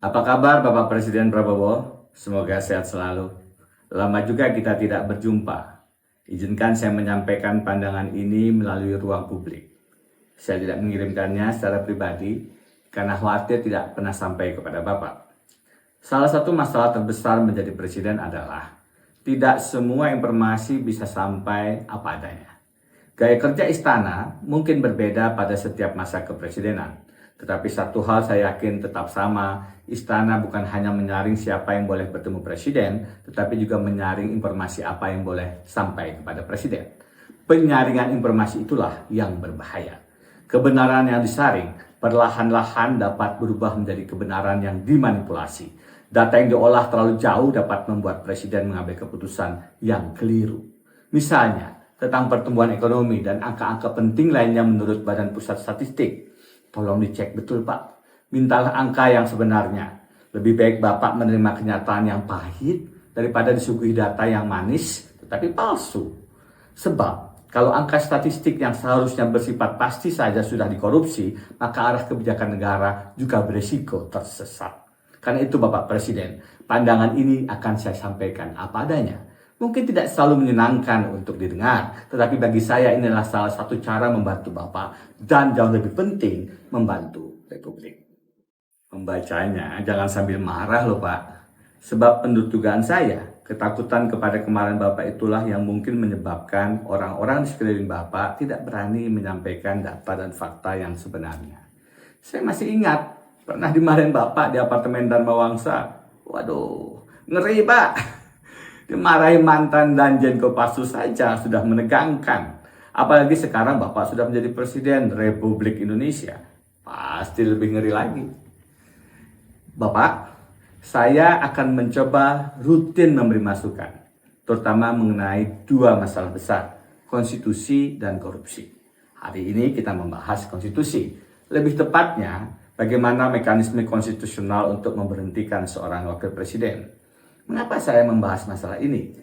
Apa kabar Bapak Presiden Prabowo? Semoga sehat selalu. Lama juga kita tidak berjumpa. Izinkan saya menyampaikan pandangan ini melalui ruang publik. Saya tidak mengirimkannya secara pribadi karena khawatir tidak pernah sampai kepada Bapak. Salah satu masalah terbesar menjadi presiden adalah tidak semua informasi bisa sampai apa adanya. Gaya kerja istana mungkin berbeda pada setiap masa kepresidenan. Tetapi satu hal saya yakin tetap sama, istana bukan hanya menyaring siapa yang boleh bertemu presiden, tetapi juga menyaring informasi apa yang boleh sampai kepada presiden. Penyaringan informasi itulah yang berbahaya. Kebenaran yang disaring perlahan-lahan dapat berubah menjadi kebenaran yang dimanipulasi. Data yang diolah terlalu jauh dapat membuat presiden mengambil keputusan yang keliru. Misalnya, tentang pertumbuhan ekonomi dan angka-angka penting lainnya menurut Badan Pusat Statistik. Tolong dicek betul Pak, mintalah angka yang sebenarnya. Lebih baik Bapak menerima kenyataan yang pahit daripada disuguhi data yang manis tetapi palsu. Sebab kalau angka statistik yang seharusnya bersifat pasti saja sudah dikorupsi, maka arah kebijakan negara juga berisiko tersesat. Karena itu Bapak Presiden, pandangan ini akan saya sampaikan apa adanya. Mungkin tidak selalu menyenangkan untuk didengar, tetapi bagi saya inilah salah satu cara membantu Bapak dan jauh lebih penting membantu Republik. Membacanya jangan sambil marah loh Pak, sebab menurut dugaan saya, ketakutan kepada kemarahan Bapak itulah yang mungkin menyebabkan orang-orang di sekeliling Bapak tidak berani menyampaikan data dan fakta yang sebenarnya. Saya masih ingat, pernah dimarahin Bapak di apartemen Dharma Wangsa. Waduh, ngeri Pak. Dimarahi mantan Danjen Kopassus saja sudah menegangkan. Apalagi sekarang Bapak sudah menjadi Presiden Republik Indonesia. Pasti lebih ngeri lagi. Bapak, saya akan mencoba rutin memberi masukan. Terutama mengenai dua masalah besar, konstitusi dan korupsi. Hari ini kita membahas konstitusi. Lebih tepatnya, bagaimana mekanisme konstitusional untuk memberhentikan seorang wakil presiden. Mengapa saya membahas masalah ini?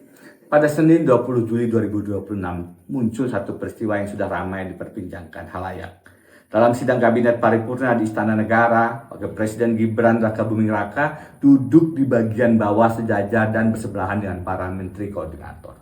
Pada Senin 20 Juli 2026 muncul satu peristiwa yang sudah ramai diperbincangkan halayak. Dalam sidang kabinet paripurna di Istana Negara, Wakil Presiden Gibran Rakabuming Raka duduk di bagian bawah sejajar dan bersebelahan dengan para menteri koordinator.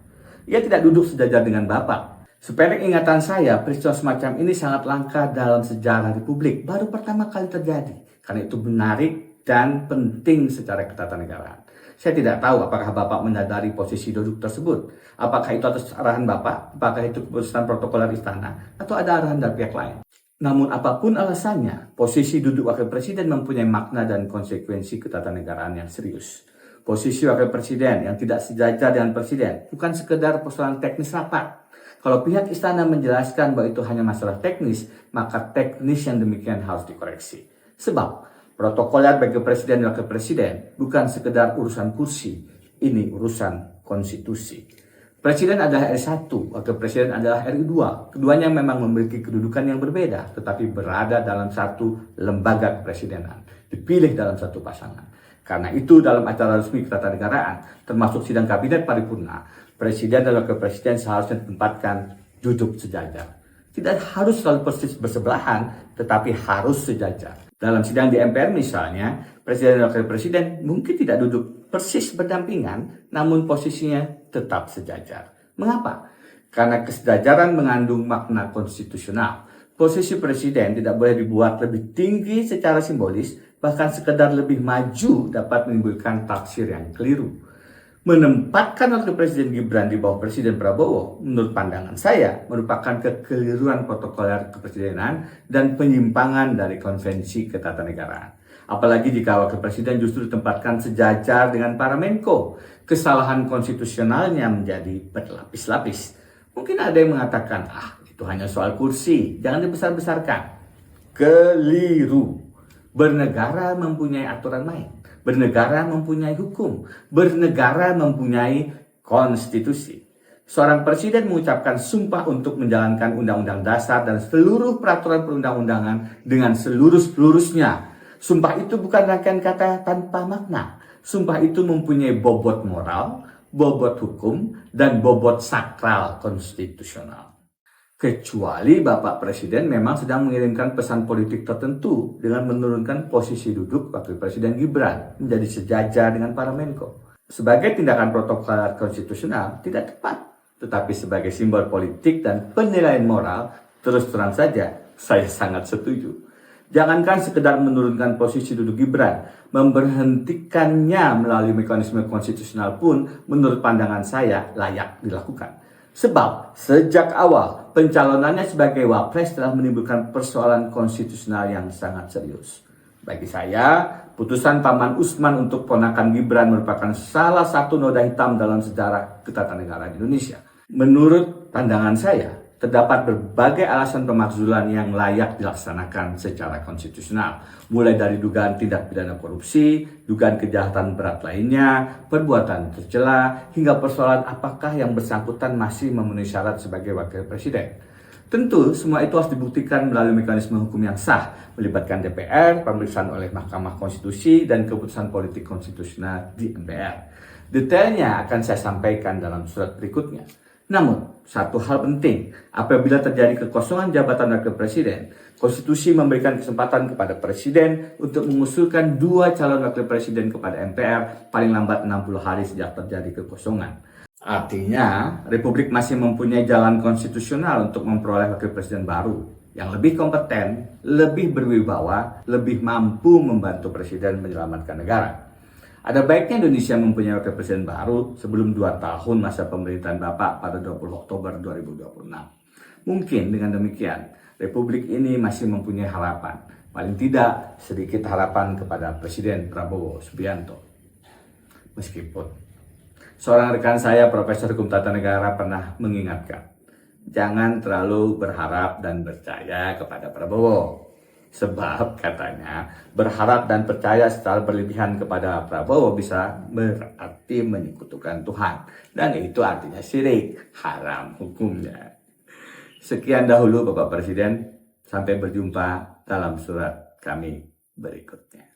Ia tidak duduk sejajar dengan Bapak. Sependek ingatan saya, peristiwa semacam ini sangat langka dalam sejarah Republik. Baru pertama kali terjadi. Karena itu menarik dan penting secara ketatanegaraan. Saya tidak tahu apakah Bapak menyadari posisi duduk tersebut. Apakah itu atas arahan Bapak? Apakah itu keputusan protokoler istana? Atau ada arahan dari pihak lain? Namun apapun alasannya, posisi duduk wakil presiden mempunyai makna dan konsekuensi ketatanegaraan yang serius. Posisi wakil presiden yang tidak sejajar dengan presiden bukan sekedar persoalan teknis rapat. Kalau pihak istana menjelaskan bahwa itu hanya masalah teknis, maka teknis yang demikian harus dikoreksi. Sebab protokoler bagi presiden dan wakil presiden bukan sekedar urusan kursi, ini urusan konstitusi. Presiden adalah RI1, wakil presiden adalah RI2. Keduanya memang memiliki kedudukan yang berbeda, tetapi berada dalam satu lembaga kepresidenan, dipilih dalam satu pasangan. Karena itu dalam acara resmi ketatanegaraan, termasuk sidang kabinet paripurna, presiden dan wakil presiden seharusnya ditempatkan duduk sejajar. Tidak harus selalu persis bersebelahan, tetapi harus sejajar. Dalam sidang di MPR misalnya, presiden dan wakil presiden mungkin tidak duduk persis berdampingan, namun posisinya tetap sejajar. Mengapa? Karena kesejajaran mengandung makna konstitusional. Posisi presiden tidak boleh dibuat lebih tinggi secara simbolis, bahkan sekedar lebih maju dapat menimbulkan tafsir yang keliru. Menempatkan wakil presiden Gibran di bawah Presiden Prabowo, menurut pandangan saya, merupakan kekeliruan protokoler kepresidenan dan penyimpangan dari konvensi ketatanegaraan. Apalagi jika wakil presiden justru ditempatkan sejajar dengan para Menko, kesalahan konstitusionalnya menjadi berlapis-lapis. Mungkin ada yang mengatakan, itu hanya soal kursi, jangan dibesar-besarkan. Keliru. Bernegara mempunyai aturan main. Bernegara mempunyai hukum, bernegara mempunyai konstitusi. Seorang presiden mengucapkan sumpah untuk menjalankan undang-undang dasar dan seluruh peraturan perundang-undangan dengan seluruh-seluruhnya. Sumpah itu bukan rangkaian kata tanpa makna. Sumpah itu mempunyai bobot moral, bobot hukum, dan bobot sakral konstitusional. Kecuali Bapak Presiden memang sedang mengirimkan pesan politik tertentu dengan menurunkan posisi duduk Wakil Presiden Gibran menjadi sejajar dengan para Menko. Sebagai tindakan protokol konstitusional tidak tepat, tetapi sebagai simbol politik dan penilaian moral, terus terang saja saya sangat setuju. Jangankan sekedar menurunkan posisi duduk Gibran, memberhentikannya melalui mekanisme konstitusional pun menurut pandangan saya layak dilakukan. Sebab sejak awal pencalonannya sebagai wapres telah menimbulkan persoalan konstitusional yang sangat serius. Bagi saya, putusan Paman Usman untuk ponakan Gibran merupakan salah satu noda hitam dalam sejarah ketatanegaraan Indonesia. Menurut pandangan saya, terdapat berbagai alasan pemakzulan yang layak dilaksanakan secara konstitusional, mulai dari dugaan tindak pidana korupsi, dugaan kejahatan berat lainnya, perbuatan tercela, hingga persoalan apakah yang bersangkutan masih memenuhi syarat sebagai wakil presiden. Tentu semua itu harus dibuktikan melalui mekanisme hukum yang sah, melibatkan DPR, pemeriksaan oleh Mahkamah Konstitusi, dan keputusan politik konstitusional di MPR. Detailnya akan saya sampaikan dalam surat berikutnya. Namun, satu hal penting, apabila terjadi kekosongan jabatan wakil presiden, konstitusi memberikan kesempatan kepada presiden untuk mengusulkan 2 calon wakil presiden kepada MPR paling lambat 60 hari sejak terjadi kekosongan. Artinya, Republik masih mempunyai jalan konstitusional untuk memperoleh wakil presiden baru yang lebih kompeten, lebih berwibawa, lebih mampu membantu presiden menyelamatkan negara. Ada baiknya Indonesia mempunyai wakil presiden baru sebelum 2 tahun masa pemerintahan Bapak pada 20 Oktober 2026. Mungkin dengan demikian, Republik ini masih mempunyai harapan. Paling tidak sedikit harapan kepada Presiden Prabowo Subianto. Meskipun seorang rekan saya, Profesor Hukum Tata Negara, pernah mengingatkan, jangan terlalu berharap dan percaya kepada Prabowo. Sebab katanya berharap dan percaya secara berlebihan kepada Prabowo bisa berarti menyekutukan Tuhan. Dan itu artinya syirik, haram hukumnya. Sekian dahulu Bapak Presiden, sampai berjumpa dalam surat kami berikutnya.